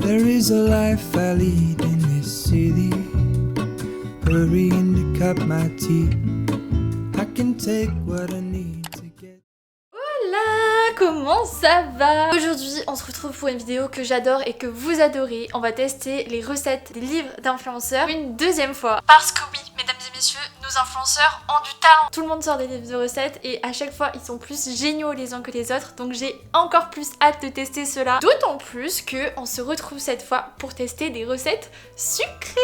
There is a life I lead in this city, hurrying to cut my teeth. I can take what I need to get. Hola, comment ça va? Aujourd'hui on se retrouve pour une vidéo que j'adore et que vous adorez. On va tester les recettes des livres d'influenceurs une deuxième fois. Parce que oui, mesdames et messieurs, nos influenceurs ont du talent. Tout le monde sort des livres de recettes et à chaque fois ils sont plus géniaux les uns que les autres. Donc j'ai encore plus hâte de tester cela. D'autant plus que on se retrouve cette fois pour tester des recettes sucrées.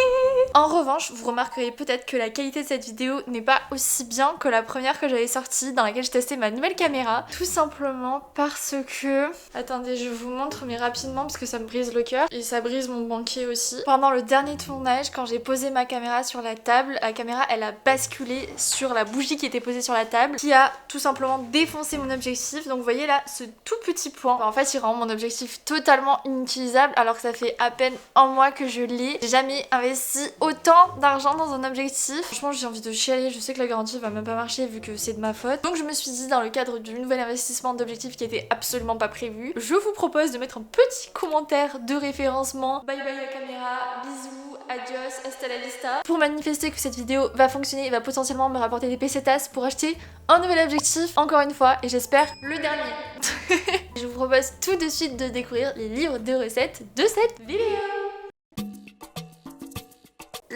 En revanche, vous remarquerez peut-être que la qualité de cette vidéo n'est pas aussi bien que la première que j'avais sortie dans laquelle je testais ma nouvelle caméra. Tout simplement parce que... Attendez, je vous montre mais rapidement parce que ça me brise le cœur et ça brise mon banquier aussi. Pendant le dernier tournage, quand j'ai posé ma caméra sur la table, la caméra elle a basculé sur la bougie qui était posée sur la table qui a tout simplement défoncé mon objectif. Donc vous voyez là, ce tout petit point, en fait il rend mon objectif totalement inutilisable alors que ça fait à peine un mois que je l'ai. J'ai jamais investi autant d'argent dans un objectif. Franchement j'ai envie de chialer, je sais que la garantie va même pas marcher vu que c'est de ma faute. Donc je me suis dit dans le cadre du nouvel investissement d'objectif qui était absolument pas prévu, je vous propose de mettre un petit commentaire de référencement. Bye bye la caméra, bisous, adios, hasta la vista. Pour manifester que cette vidéo va fonctionner et va potentiellement me rapporter des pesetas pour acheter un nouvel objectif, encore une fois, et j'espère le dernier. Je vous propose tout de suite de découvrir les livres de recettes de cette vidéo.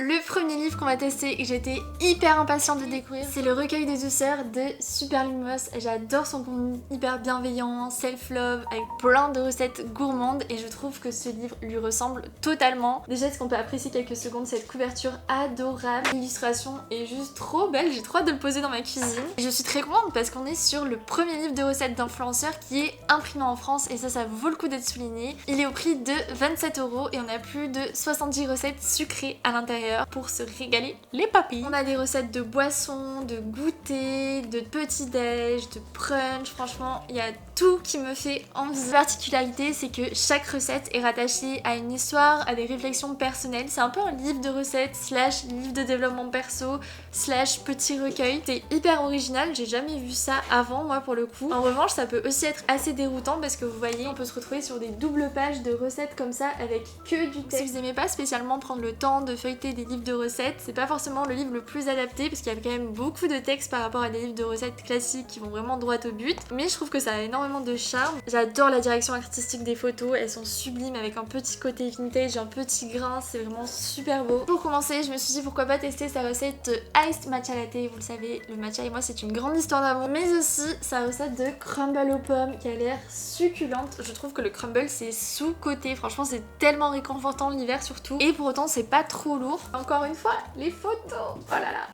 Le premier livre qu'on va tester et que j'étais hyper impatiente de découvrir, c'est le recueil des douceurs de Super Lumos. J'adore son contenu hyper bienveillant, self-love, avec plein de recettes gourmandes et je trouve que ce livre lui ressemble totalement. Déjà, est-ce qu'on peut apprécier quelques secondes cette couverture adorable? L'illustration est juste trop belle, j'ai trop hâte de le poser dans ma cuisine. Et je suis très contente parce qu'on est sur le premier livre de recettes d'influenceurs qui est imprimé en France et ça vaut le coup d'être souligné. Il est au prix de 27 € et on a plus de 70 recettes sucrées à l'intérieur pour se régaler les papilles. On a des recettes de boissons, de goûter, de petits-déj, de brunch. Franchement, il y a tout qui me fait envie. La particularité, c'est que chaque recette est rattachée à une histoire, à des réflexions personnelles. C'est un peu un livre de recettes slash livre de développement perso slash petit recueil. C'est hyper original, j'ai jamais vu ça avant moi pour le coup. En revanche, ça peut aussi être assez déroutant parce que vous voyez, on peut se retrouver sur des doubles pages de recettes comme ça avec que du texte. Si vous aimez pas spécialement prendre le temps de feuilleter des livres de recettes, c'est pas forcément le livre le plus adapté parce qu'il y a quand même beaucoup de textes par rapport à des livres de recettes classiques qui vont vraiment droit au but, mais je trouve que ça a énormément de charme. J'adore la direction artistique des photos, elles sont sublimes avec un petit côté vintage, un petit grain, c'est vraiment super beau. Pour commencer, je me suis dit pourquoi pas tester sa recette Iced Matcha Latte. Vous le savez, le matcha et moi c'est une grande histoire d'amour, mais aussi sa recette de crumble aux pommes qui a l'air succulente. Je trouve que le crumble c'est sous-coté, franchement c'est tellement réconfortant l'hiver surtout, et pour autant c'est pas trop lourd. Encore une fois, les photos, oh là là.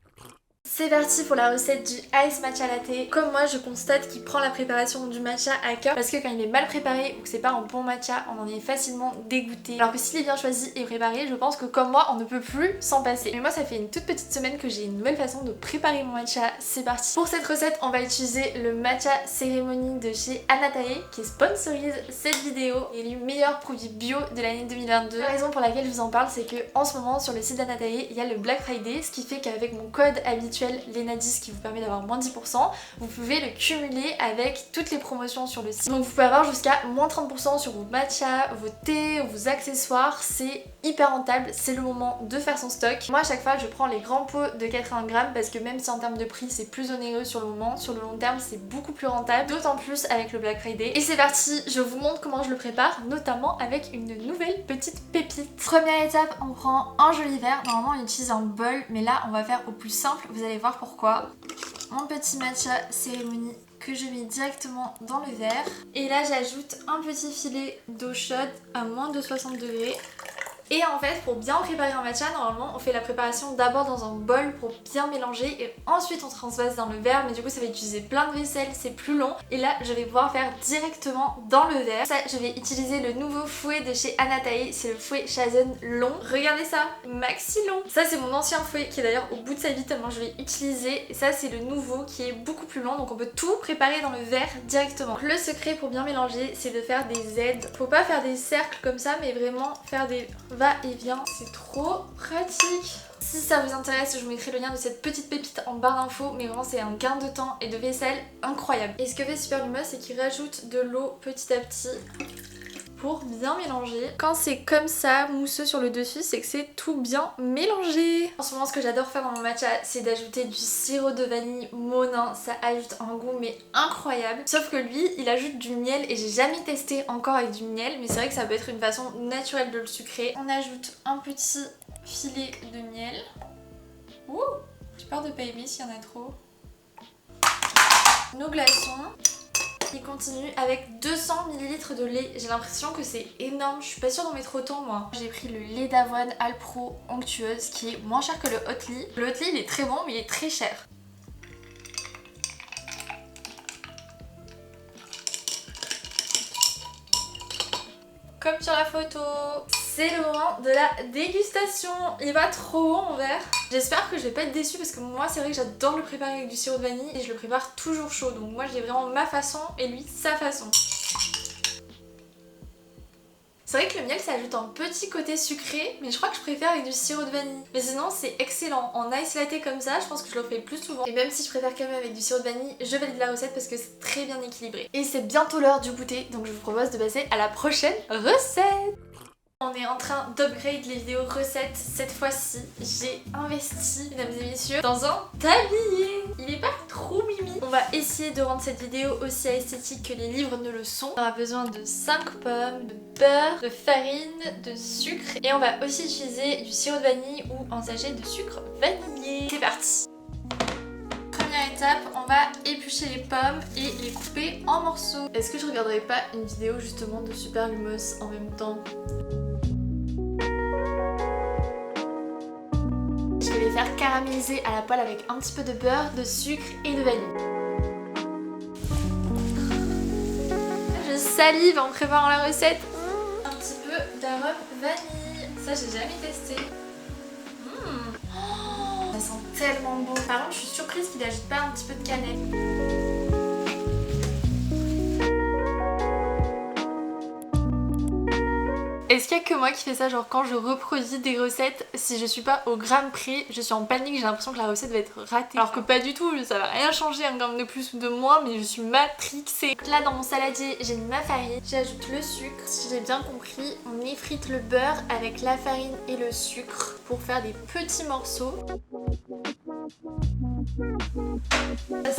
C'est parti pour la recette du Ice Matcha Latte. Comme moi, je constate qu'il prend la préparation du matcha à cœur parce que quand il est mal préparé ou que c'est pas un bon matcha, on en est facilement dégoûté. Alors que s'il est bien choisi et préparé, je pense que comme moi, on ne peut plus s'en passer. Mais moi, ça fait une toute petite semaine que j'ai une nouvelle façon de préparer mon matcha. C'est parti. Pour cette recette, on va utiliser le matcha cérémonie de chez Anatae qui sponsorise cette vidéo et élu meilleur produit bio de l'année 2022. La raison pour laquelle je vous en parle, c'est que en ce moment sur le site d'Anatae, il y a le Black Friday, ce qui fait qu'avec mon code habituel Lena10 qui vous permet d'avoir moins 10%, vous pouvez le cumuler avec toutes les promotions sur le site. Donc vous pouvez avoir jusqu'à moins 30% sur vos matchas, vos thés, vos accessoires. C'est hyper rentable, c'est le moment de faire son stock. Moi à chaque fois je prends les grands pots de 80 grammes parce que même si en termes de prix c'est plus onéreux sur le moment, sur le long terme c'est beaucoup plus rentable, d'autant plus avec le Black Friday. Et c'est parti, je vous montre comment je le prépare, notamment avec une nouvelle petite pépite. Première étape, on prend un joli verre. Normalement on utilise un bol, mais là on va faire au plus simple, vous allez voir pourquoi. Mon petit matcha cérémonie que je mets directement dans le verre. Et là j'ajoute un petit filet d'eau chaude à moins de 60 degrés. Et en fait, pour bien préparer un matcha, normalement on fait la préparation d'abord dans un bol pour bien mélanger et ensuite on transvase dans le verre, mais du coup ça va utiliser plein de vaisselle, c'est plus long. Et là je vais pouvoir faire directement dans le verre. Ça, je vais utiliser le nouveau fouet de chez Anatae, c'est le fouet Shazen long. Regardez ça, maxi long. Ça c'est mon ancien fouet qui est d'ailleurs au bout de sa vie tellement je l'ai utilisé. Et ça c'est le nouveau qui est beaucoup plus long, donc on peut tout préparer dans le verre directement. Donc, le secret pour bien mélanger, c'est de faire des aides. Faut pas faire des cercles comme ça, mais vraiment faire des va-et-vient, c'est trop pratique. Si ça vous intéresse, je vous mettrai le lien de cette petite pépite en barre d'infos, mais vraiment c'est un gain de temps et de vaisselle incroyable. Et ce que fait Super Lumos, c'est qu'il rajoute de l'eau petit à petit pour bien mélanger. Quand c'est comme ça, mousseux sur le dessus, c'est que c'est tout bien mélangé. En ce moment, ce que j'adore faire dans mon matcha, c'est d'ajouter du sirop de vanille Monin. Ça ajoute un goût mais incroyable. Sauf que lui, il ajoute du miel et j'ai jamais testé encore avec du miel, mais c'est vrai que ça peut être une façon naturelle de le sucrer. On ajoute un petit filet de miel. Ouh, j'ai peur de pas aimer s'il y en a trop. Nos glaçons. Il continue avec 200 ml de lait. J'ai l'impression que c'est énorme, je suis pas sûre d'en mettre autant moi. J'ai pris le lait d'avoine Alpro onctueuse qui est moins cher que le Oatly. Le Oatly il est très bon mais il est très cher. Comme sur la photo. C'est le moment de la dégustation. Il va trop bon mon verre. J'espère que je vais pas être déçue parce que moi c'est vrai que j'adore le préparer avec du sirop de vanille et je le prépare toujours chaud. Donc moi j'ai vraiment ma façon et lui sa façon. C'est vrai que le miel ça ajoute un petit côté sucré, mais je crois que je préfère avec du sirop de vanille. Mais sinon c'est excellent. En ice latte comme ça, je pense que je le ferai plus souvent. Et même si je préfère quand même avec du sirop de vanille, je valide la recette parce que c'est très bien équilibré. Et c'est bientôt l'heure du goûter, donc je vous propose de passer à la prochaine recette. On est en train d'upgrade les vidéos recettes. Cette fois-ci, j'ai investi, mesdames et messieurs, dans un tablier. Il est pas trop mimi. On va essayer de rendre cette vidéo aussi esthétique que les livres ne le sont. On aura besoin de 5 pommes, de beurre, de farine, de sucre. Et on va aussi utiliser du sirop de vanille ou un sachet de sucre vanillé. C'est parti. Première étape, on va éplucher les pommes et les couper en morceaux. Est-ce que je regarderai pas une vidéo justement de Super Lumos en même temps ? Je vais les faire caraméliser à la poêle avec un petit peu de beurre, de sucre et de vanille. Je salive en préparant la recette. Un petit peu d'arôme vanille. Ça j'ai jamais testé. Oh, ça sent tellement bon. Par contre je suis surprise qu'il n'ajoute pas un petit peu de cannelle. Est-ce qu'il y a que moi qui fais ça, genre quand je reproduis des recettes, si je suis pas au gramme près, je suis en panique, j'ai l'impression que la recette va être ratée. Alors que pas du tout, ça va rien changer, un gramme de plus ou de moins, mais je suis matrixée. Là dans mon saladier, j'ai mis ma farine, j'ajoute le sucre. Si j'ai bien compris, on effrite le beurre avec la farine et le sucre pour faire des petits morceaux.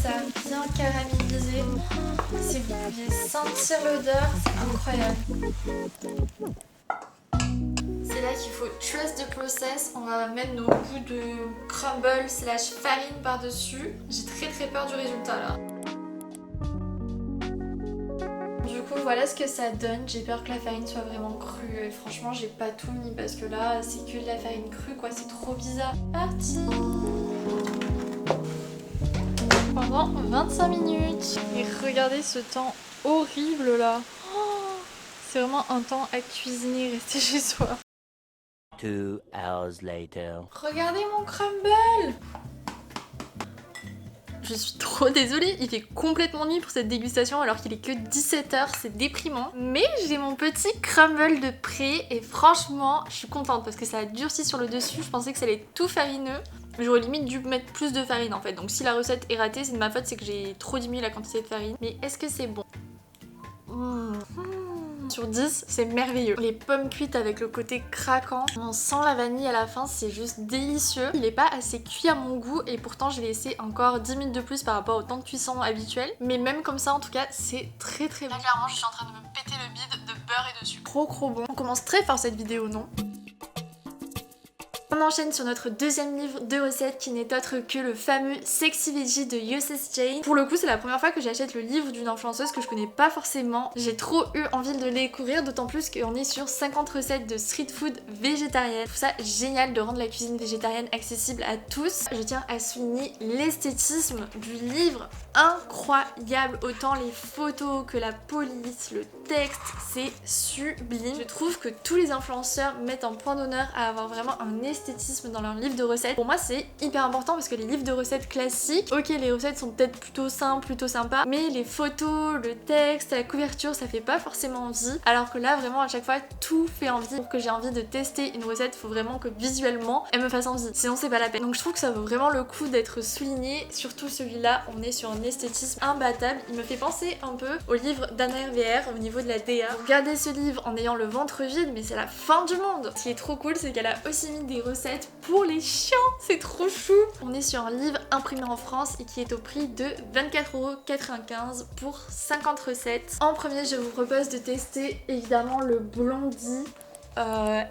Ça a bien caramélisé. Si vous pouviez sentir l'odeur, c'est incroyable. C'est là qu'il faut trust the process. On va mettre nos bouts de crumble slash farine par dessus. J'ai très peur du résultat là. Du coup voilà ce que ça donne. J'ai peur que la farine soit vraiment crue. Et franchement j'ai pas tout mis parce que là c'est que de la farine crue quoi. C'est trop bizarre. Parti. Pendant 25 minutes. Et regardez ce temps horrible là. C'est vraiment un temps à cuisiner, rester chez soi. 2 hours later. Regardez mon crumble! Je suis trop désolée, il fait complètement nuit pour cette dégustation alors qu'il est que 17h, c'est déprimant. Mais j'ai mon petit crumble de près et franchement, je suis contente parce que ça a durci sur le dessus. Je pensais que ça allait être tout farineux. J'aurais limite dû mettre plus de farine en fait. Donc si la recette est ratée, c'est de ma faute, c'est que j'ai trop diminué la quantité de farine. Mais est-ce que c'est bon? Sur 10, c'est merveilleux. Les pommes cuites avec le côté craquant, on sent la vanille à la fin, c'est juste délicieux. Il est pas assez cuit à mon goût et pourtant j'ai laissé encore 10 minutes de plus par rapport au temps de cuisson habituel. Mais même comme ça en tout cas, c'est très bon. Là clairement je suis en train de me péter le bide de beurre et de sucre. Trop bon. On commence très fort cette vidéo, non ? On enchaîne sur notre deuxième livre de recettes qui n'est autre que le fameux Sexy Veggie de Yosef Jane. Pour le coup c'est la première fois que j'achète le livre d'une influenceuse que je connais pas forcément. J'ai trop eu envie de le découvrir, d'autant plus qu'on est sur 50 recettes de street food végétarienne. Je trouve ça génial de rendre la cuisine végétarienne accessible à tous. Je tiens à souligner l'esthétisme du livre, incroyable. Autant les photos que la police, le texte, c'est sublime. Je trouve que tous les influenceurs mettent en point d'honneur à avoir vraiment un esthétisme esthétisme dans leurs livres de recettes. Pour moi c'est hyper important parce que les livres de recettes classiques, ok les recettes sont peut-être plutôt simples, plutôt sympas, mais les photos, le texte, la couverture ça fait pas forcément envie. Alors que là vraiment à chaque fois tout fait envie. Pour que j'ai envie de tester une recette, faut vraiment que visuellement elle me fasse envie. Sinon c'est pas la peine. Donc je trouve que ça vaut vraiment le coup d'être souligné. Surtout celui-là, on est sur un esthétisme imbattable. Il me fait penser un peu au livre d'Anna RVR au niveau de la DA. Vous regardez ce livre en ayant le ventre vide, mais c'est la fin du monde. Ce qui est trop cool, c'est qu'elle a aussi mis des recettes pour les chiens. C'est trop chou. On est sur un livre imprimé en France et qui est au prix de 24,95€ pour 50 recettes. En premier, je vous propose de tester évidemment le blondie.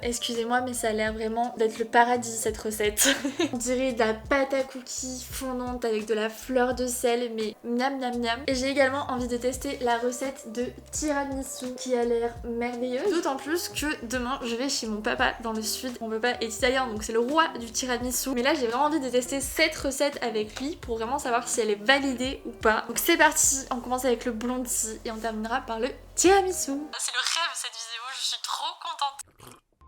Excusez-moi mais ça a l'air vraiment d'être le paradis cette recette. On dirait de la pâte à cookies fondante avec de la fleur de sel mais miam miam miam. Et j'ai également envie de tester la recette de tiramisu qui a l'air merveilleuse. D'autant plus que demain je vais chez mon papa dans le sud. Mon papa est italien donc c'est le roi du tiramisu. Mais là j'ai vraiment envie de tester cette recette avec lui pour vraiment savoir si elle est validée ou pas. Donc c'est parti, on commence avec le blondie et on terminera par le tiramisu. C'est le rêve cette vidéo, je suis trop contente.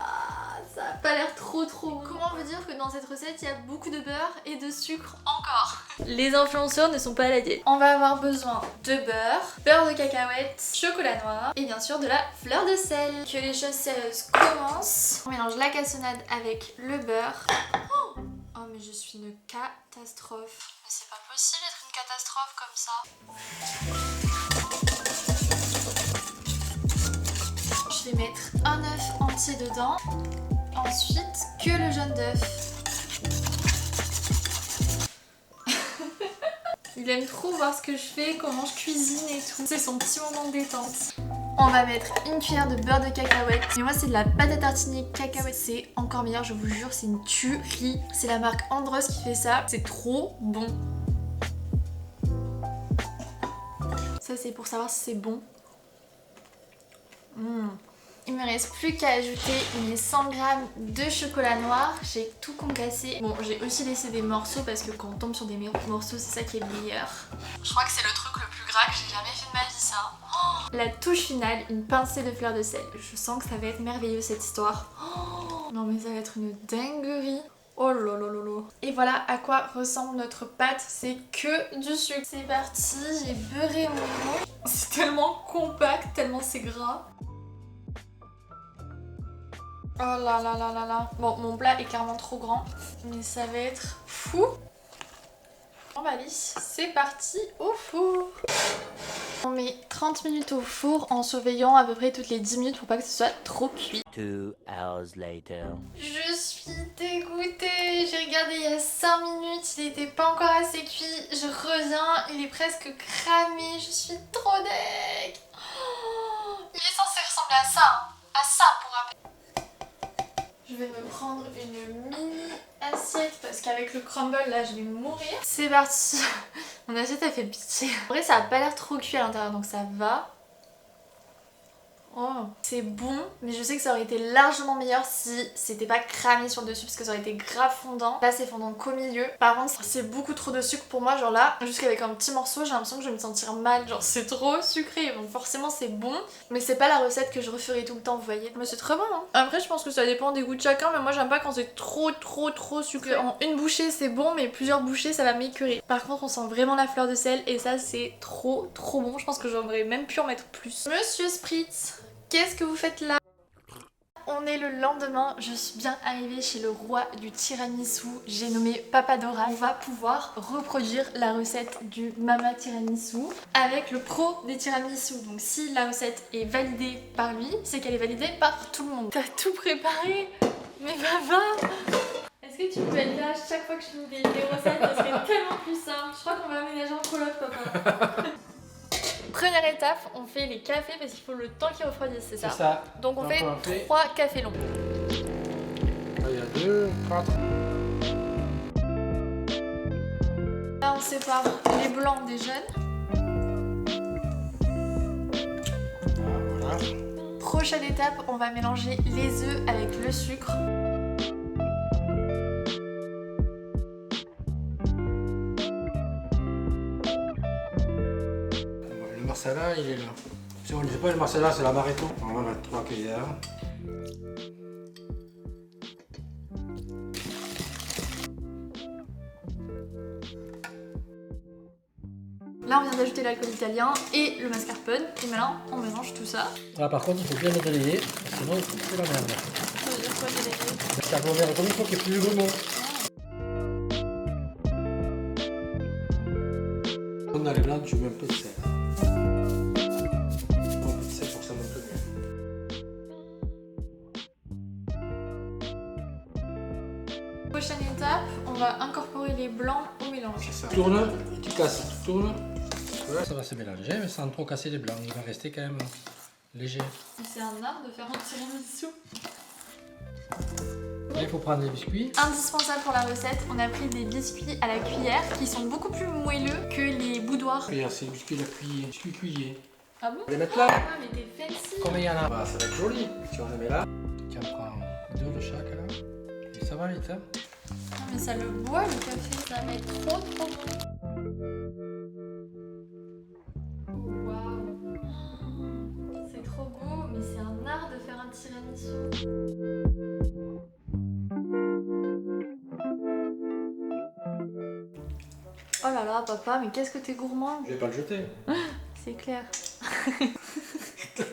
Ah, ça a pas l'air trop bon. Comment vous dire que dans cette recette il y a beaucoup de beurre et de sucre encore. Les influenceurs ne sont pas à la diète. On va avoir besoin de beurre de cacahuètes, chocolat noir et bien sûr de la fleur de sel. Que les choses sérieuses commencent. On mélange la cassonade avec le beurre. Oh mais je suis une catastrophe. Mais c'est pas possible d'être une catastrophe comme ça. Je vais mettre un œuf entier dedans, ensuite que le jaune d'œuf. Il aime trop voir ce que je fais, comment je cuisine et tout. C'est son petit moment de détente. On va mettre une cuillère de beurre de cacahuète. Mais moi c'est de la pâte à tartiner cacahuète. C'est encore meilleur, je vous jure, c'est une tuerie. C'est la marque Andros qui fait ça. C'est trop bon. Ça c'est pour savoir si c'est bon. Il me reste plus qu'à ajouter mes 100 g de chocolat noir. J'ai tout concassé. Bon, j'ai aussi laissé des morceaux parce que quand on tombe sur des morceaux, c'est ça qui est le meilleur. Je crois que c'est le truc le plus gras que j'ai jamais fait de ma vie, ça. Oh, la touche finale, une pincée de fleur de sel. Je sens que ça va être merveilleux cette histoire. Oh, non mais ça va être une dinguerie. Oh là là là là. Et voilà à quoi ressemble notre pâte, c'est que du sucre. C'est parti, j'ai beurré mon eau. C'est tellement compact, tellement c'est gras. Oh là là là là là. Bon, mon plat est clairement trop grand, mais ça va être fou. Bon bah allez, c'est parti au four. On met 30 minutes au four en surveillant à peu près toutes les 10 minutes pour pas que ce soit trop cuit. 2 hours later. Je suis dégoûtée. J'ai regardé il y a 5 minutes, il était pas encore assez cuit. Je reviens, il est presque cramé. Je suis trop deg. Oh, il est censé ressembler à ça, hein. À ça pour rappel. Je vais me prendre une mini assiette parce qu'avec le crumble là je vais mourir. C'est parti. Mon assiette elle fait pitié. En vrai ça a pas l'air trop cuit à l'intérieur donc ça va. Oh, c'est bon, mais je sais que ça aurait été largement meilleur si c'était pas cramé sur le dessus parce que ça aurait été grave fondant. Là c'est fondant qu'au milieu. Par contre c'est beaucoup trop de sucre pour moi, genre là, jusqu'avec un petit morceau j'ai l'impression que je vais me sentir mal, genre c'est trop sucré, donc forcément c'est bon. Mais c'est pas la recette que je referai tout le temps, vous voyez. Mais c'est très bon hein. Après je pense que ça dépend des goûts de chacun, mais moi j'aime pas quand c'est trop sucré. En une bouchée c'est bon, mais plusieurs bouchées ça va m'écœurer. Par contre on sent vraiment la fleur de sel et ça c'est trop bon. Je pense que j'aurais même pu en mettre plus. Monsieur Spritz, qu'est-ce que vous faites là? On est le lendemain, je suis bien arrivée chez le roi du tiramisu, j'ai nommé Papadora. On va pouvoir reproduire la recette du Mama Tiramisu avec le pro des tiramisu. Donc si la recette est validée par lui, c'est qu'elle est validée par tout le monde. T'as tout préparé? Mais papa, est-ce que tu peux être là chaque fois que je finis des recettes? Ça serait tellement plus simple. Je crois qu'on va aménager en coloc, papa. Première étape, on fait les cafés parce qu'il faut le temps qu'ils refroidissent, c'est ça? C'est ça. Donc on fait 3 cafés longs. Il y a 2, 4. Là on sépare les blancs des jaunes. Voilà. Prochaine étape, on va mélanger les œufs avec le sucre. Le marsala, il est là. Si on ne dit pas le marsala, c'est l'amaretto. On va mettre 3 cuillères. Là, on vient d'ajouter l'alcool italien et le mascarpone. Et maintenant, on mélange tout ça. Là, par contre, il faut bien le délayer, sinon c'est la merde. Ça veut dire quoi, délégué? Le carbonère comme il faut qu'il y ait plus de grumeaux. Dans les blancs, tu mets un peu de sel. Un peu de sel pour que ça monte mieux. Prochaine étape, on va incorporer les blancs au mélange. C'est ça. Tu tournes et tu casses. Tu tournes. Voilà, ça va se mélanger, mais sans trop casser les blancs. Il va rester quand même léger. C'est un art de faire un tiramisu. Là, il faut prendre des biscuits. Indispensable pour la recette, on a pris des biscuits à la cuillère qui sont beaucoup plus moelleux que les boudoirs. Regarde, c'est les biscuits à la cuillère. Biscuits cuillers. Ah bon? On va les mettre là. Ah mais t'es fancy. Combien il y en a? Bah, ça va être joli. Si on les met là. Tu en prends 2 de chaque là. Et ça va vite, hein? Non mais ça le boit le café, ça va être trop bon. Waouh. C'est trop beau, mais c'est un art de faire un tiramisu. Oh là là, papa, mais qu'est-ce que t'es gourmand. Je vais pas le jeter. C'est clair.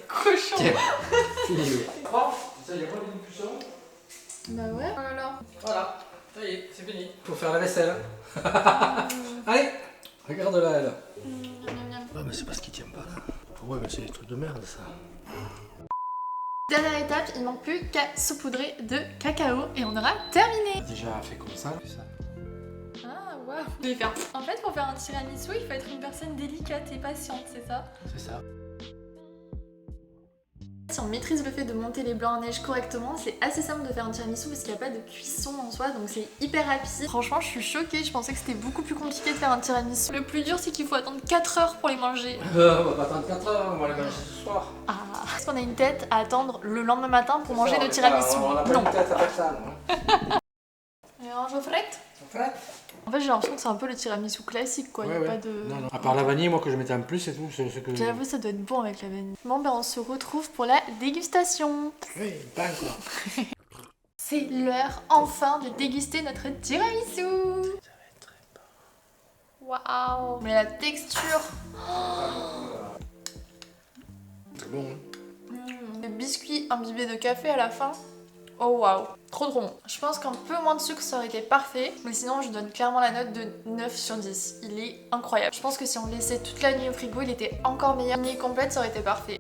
Cochon. Tiens, fini le. Bon, ça y a pas de cuisson. Bah ouais. Oh là là. Voilà, ça y est, c'est fini. Faut faire la vaisselle. Allez, regarde là, elle. Ouais, mais c'est parce qu'il tient pas là. Ouais, mais c'est des trucs de merde ça. Dernière étape, il manque plus qu'à saupoudrer de cacao et on aura terminé. Déjà fait comme ça. Ah waouh. Je vais faire. En fait, pour faire un tiramisu, il faut être une personne délicate et patiente, c'est ça? C'est ça. Si on maîtrise le fait de monter les blancs en neige correctement, c'est assez simple de faire un tiramisu parce qu'il n'y a pas de cuisson en soi, donc c'est hyper rapide. Franchement, je suis choquée, je pensais que c'était beaucoup plus compliqué de faire un tiramisu. Le plus dur, c'est qu'il faut attendre 4 heures pour les manger. On va pas attendre 4 heures, on va les manger ce soir. Ah, est-ce qu'on a une tête à attendre le lendemain matin pour manger le tiramisu? On a pas Non. une tête avec ça, non. Et on mange aux frettes? En fait, j'ai l'impression que c'est un peu le tiramisu classique, quoi. Ouais, Il y a ouais. pas de... Non. À part la vanille, moi que je mettais en plus, c'est tout. C'est ce que... J'avoue, ça doit être bon avec la vanille. Bon, ben on se retrouve pour la dégustation. Oui, pas encore. C'est l'heure, enfin, de déguster notre tiramisu. Ça va être très bon. Waouh. Mais la texture. C'est bon, hein. Le biscuit imbibé de café à la fin. Oh waouh, trop bon. Je pense qu'un peu moins de sucre ça aurait été parfait, mais sinon je donne clairement la note de 9 sur 10. Il est incroyable. Je pense que si on le laissait toute la nuit au frigo, il était encore meilleur. Une nuit complète, ça aurait été parfait.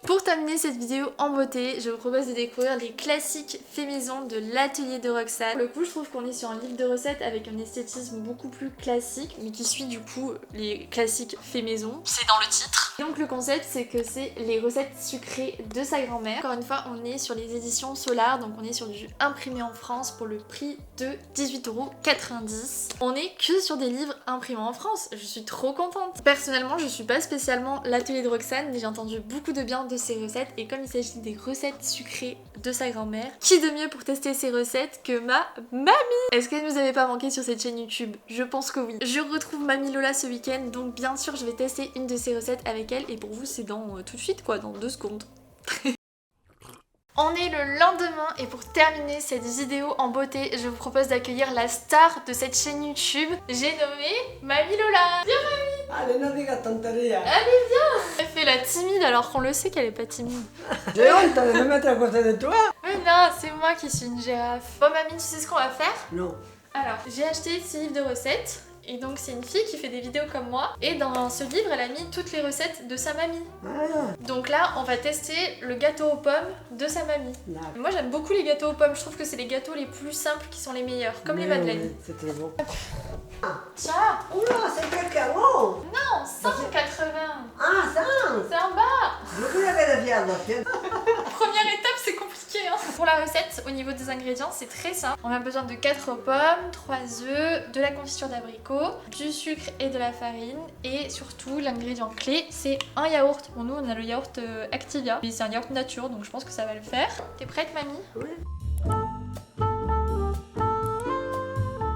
Pour terminer cette vidéo en beauté, je vous propose de découvrir les classiques faits maison de l'atelier de Roxane. Pour le coup, je trouve qu'on est sur un livre de recettes avec un esthétisme beaucoup plus classique, mais qui suit du coup les classiques faits maison. C'est dans le titre. Donc le concept, c'est que c'est les recettes sucrées de sa grand-mère. Encore une fois, on est sur les éditions Solar, donc on est sur du imprimé en France pour le prix de 18,90 €. On est que sur des livres imprimés en France. Je suis trop contente. Personnellement, je suis pas spécialement l'atelier de Roxane, mais j'ai entendu beaucoup de bien de ses recettes, et comme il s'agit des recettes sucrées de sa grand-mère, qui de mieux pour tester ses recettes que ma mamie? Est-ce qu'elle nous avait pas manqué sur cette chaîne YouTube? Je pense que oui. Je retrouve Mamie Lola ce week-end, donc bien sûr je vais tester une de ses recettes avec elle, et pour vous c'est dans tout de suite quoi, dans 2 secondes. On est le lendemain et pour terminer cette vidéo en beauté, je vous propose d'accueillir la star de cette chaîne YouTube. J'ai nommé Mamie Lola. Viens Mamie. Allez, no digas tonterías. Allez viens. Elle fait la timide alors qu'on le sait qu'elle est pas timide. J'ai honte de me mettre à côté de toi. Mais non, c'est moi qui suis une girafe. Bon Mamie, tu sais ce qu'on va faire? Non. Alors, j'ai acheté ce livre de recettes. Et donc c'est une fille qui fait des vidéos comme moi. Et dans ce livre, elle a mis toutes les recettes de sa mamie. Ah, Donc là, on va tester le gâteau aux pommes de sa mamie. d'accord. Moi j'aime beaucoup les gâteaux aux pommes, je trouve que c'est les gâteaux les plus simples qui sont les meilleurs, comme les madeleines. Oui, c'est très bon. Tiens, Oula, c'est cacao. non, 180. Ah, ça. C'est en bas. Yo creía que decías 200. Première étape, c'est compliqué hein. Pour la recette, au niveau des ingrédients, c'est très simple. On a besoin de 4 pommes, 3 œufs, de la confiture d'abricot, du sucre et de la farine. Et surtout, l'ingrédient clé, c'est un yaourt. Bon, nous, on a le yaourt Activia. Mais c'est un yaourt nature, donc je pense que ça va le faire. T'es prête, mamie? Oui.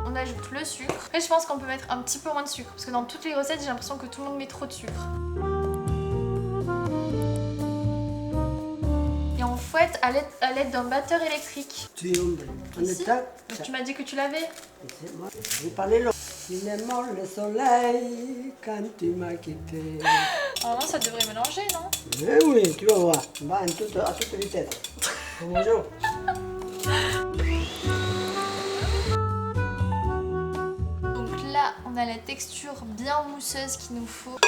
On ajoute le sucre. Et je pense qu'on peut mettre un petit peu moins de sucre, parce que dans toutes les recettes, j'ai l'impression que tout le monde met trop de sucre. Et on fouette à l'aide d'un batteur électrique. Sí, hombre. ¿Dónde Ici? está? Tu m'as dit que tu l'avais. J'ai parlé l'autre. Il est mort le soleil quand tu m'as quitté. Normalement, ça devrait mélanger, non? Eh oui, tu vas voir. Va à toute vitesse. Bonjour. Donc là, on a la texture bien mousseuse qu'il nous faut.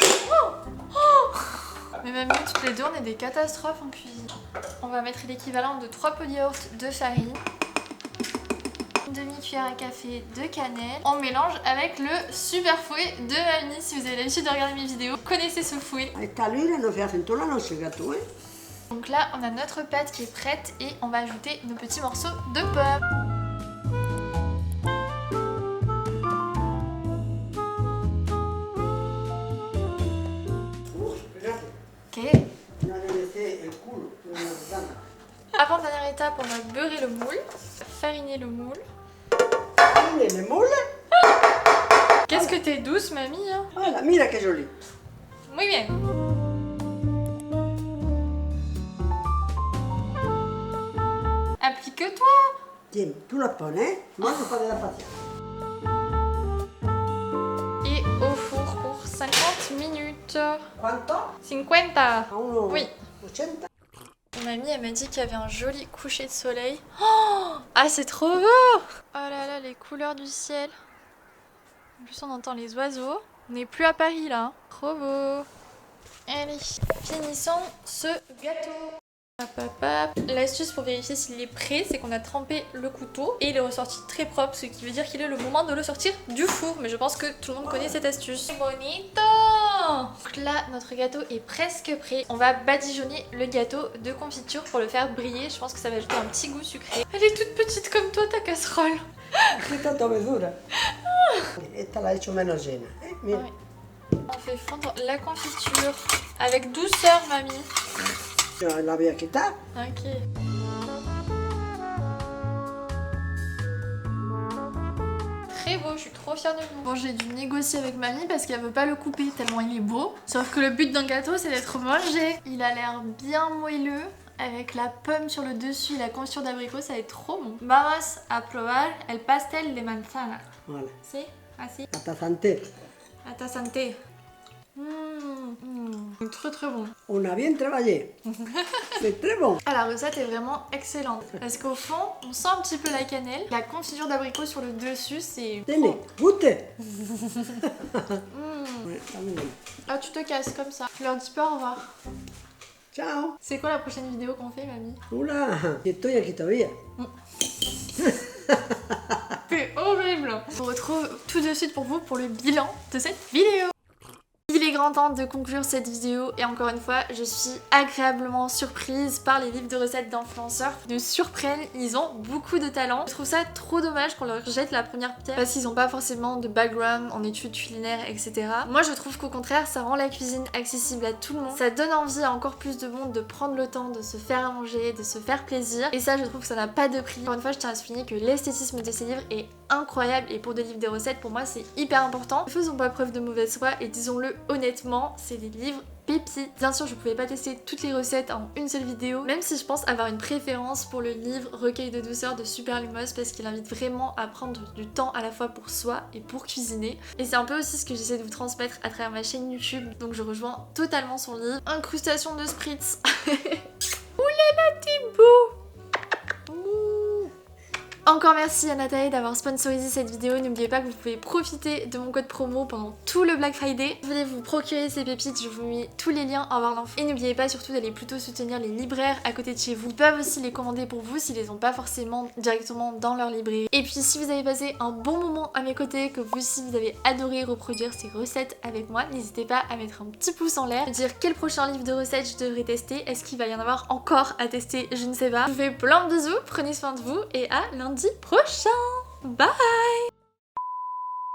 Mais même nous, toutes les deux, on est des catastrophes en cuisine. On va mettre l'équivalent de 3 pots de yaourt de farine. Une demi-cuillère à café de cannelle. On mélange avec le super fouet de mamie. Si vous avez l'habitude de regarder mes vidéos, vous connaissez ce fouet. Esta lui no fait hacer la noche gato, eh? Donc là, on a notre pâte qui est prête et on va ajouter nos petits morceaux de pommes. Ok. No le laissé el culo. Avant-dernière étape, on va beurrer le moule, fariner le moule. Fariner le moule. Qu'est-ce que t'es douce, mamie, hein? Voilà, mira que joli. Muy bien. Applique-toi. Tiens, tu la pones, moi je parle de la patience. Et au four pour 50 minutes. Quanto? 50. A uno Oui. 80. Mamie, elle m'a dit qu'il y avait un joli coucher de soleil. Oh, ah, c'est trop beau! Oh là là, les couleurs du ciel. En plus, on entend les oiseaux. On n'est plus à Paris, là. Hein. Trop beau. Allez, finissons ce gâteau. Hop, hop, hop. L'astuce pour vérifier s'il est prêt, c'est qu'on a trempé le couteau et il est ressorti très propre, ce qui veut dire qu'il est le moment de le sortir du four. Mais je pense que tout le monde connaît cette astuce. Bonito! Donc là, notre gâteau est presque prêt. On va badigeonner le gâteau de confiture pour le faire briller. Je pense que ça va ajouter un petit goût sucré. Elle est toute petite comme toi, ta casserole. ¿Qué tanto me dura? Esta la he hecho menos llena. Mira. Ouais. On fait fondre la confiture avec douceur, mamie. Yo la voy a quitar. Ok. Très beau, je suis trop fière de vous. Bon, j'ai dû négocier avec mamie parce qu'elle veut pas le couper tellement il est beau. Sauf que le but d'un gâteau, c'est d'être mangé. Il a l'air bien moelleux. Avec la pomme sur le dessus et la confiture d'abricot, ça va être trop bon. Vamos a probar el pastel de manzana. Voilà. Si, así. A ta santé. A ta santé. Très très bon. On a bien travaillé. C'est très bon. Ah, la recette est vraiment excellente. Parce qu'au fond, on sent un petit peu la cannelle. La confiture d'abricot sur le dessus, c'est... Tenez, goûtez. Mmh. Ouais, está muy bien. Ah, tu te casses comme ça. Je leur dis pas au revoir. Ciao. C'est quoi la prochaine vidéo qu'on fait, mamie? Hola, estoy aquí todavía. C'est horrible. On retrouve tout de suite pour vous pour le bilan de cette vidéo. Il est grand temps de conclure cette vidéo et encore une fois, je suis agréablement surprise par les livres de recettes d'influenceurs. Ils nous surprennent, ils ont beaucoup de talent. Je trouve ça trop dommage qu'on leur jette la première pierre parce qu'ils n'ont pas forcément de background en études culinaires, etc. Moi, je trouve qu'au contraire, ça rend la cuisine accessible à tout le monde. Ça donne envie à encore plus de monde de prendre le temps de se faire à manger, de se faire plaisir. Et ça, je trouve que ça n'a pas de prix. Encore une fois, je tiens à souligner que l'esthétisme de ces livres est incroyable et pour des livres de recettes, pour moi, c'est hyper important. Ne faisons pas preuve de mauvaise foi et disons-le honnêtement, c'est des livres pépites. Bien sûr, je pouvais pas tester toutes les recettes en une seule vidéo, même si je pense avoir une préférence pour le livre Recueil de douceur de Super Lumos parce qu'il invite vraiment à prendre du temps à la fois pour soi et pour cuisiner. Et c'est un peu aussi ce que j'essaie de vous transmettre à travers ma chaîne YouTube, donc je rejoins totalement son livre. Incrustation de spritz. Oulala, t'es beau! Encore merci à Nathalie d'avoir sponsorisé cette vidéo. N'oubliez pas que vous pouvez profiter de mon code promo pendant tout le Black Friday. Vous voulez vous procurer ces pépites, je vous mets tous les liens en barre d'infos. Et n'oubliez pas surtout d'aller plutôt soutenir les libraires à côté de chez vous. Ils peuvent aussi les commander pour vous s'ils les ont pas forcément directement dans leur librairie. Et puis si vous avez passé un bon moment à mes côtés, que vous aussi vous avez adoré reproduire ces recettes avec moi, n'hésitez pas à mettre un petit pouce en l'air, me dire quel prochain livre de recettes je devrais tester. Est-ce qu'il va y en avoir encore à tester? Je ne sais pas. Je vous fais plein de bisous, prenez soin de vous et à lundi prochain. Bye.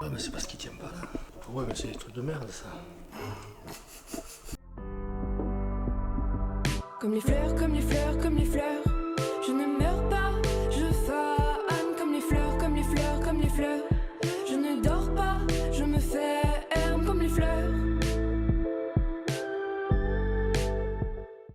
Ouais, mais c'est parce qu'il tient pas là. Ouais, mais c'est des trucs de merde ça. Comme les fleurs, comme les fleurs, comme les fleurs. Je ne meurs pas, je fane comme les fleurs, comme les fleurs, comme les fleurs.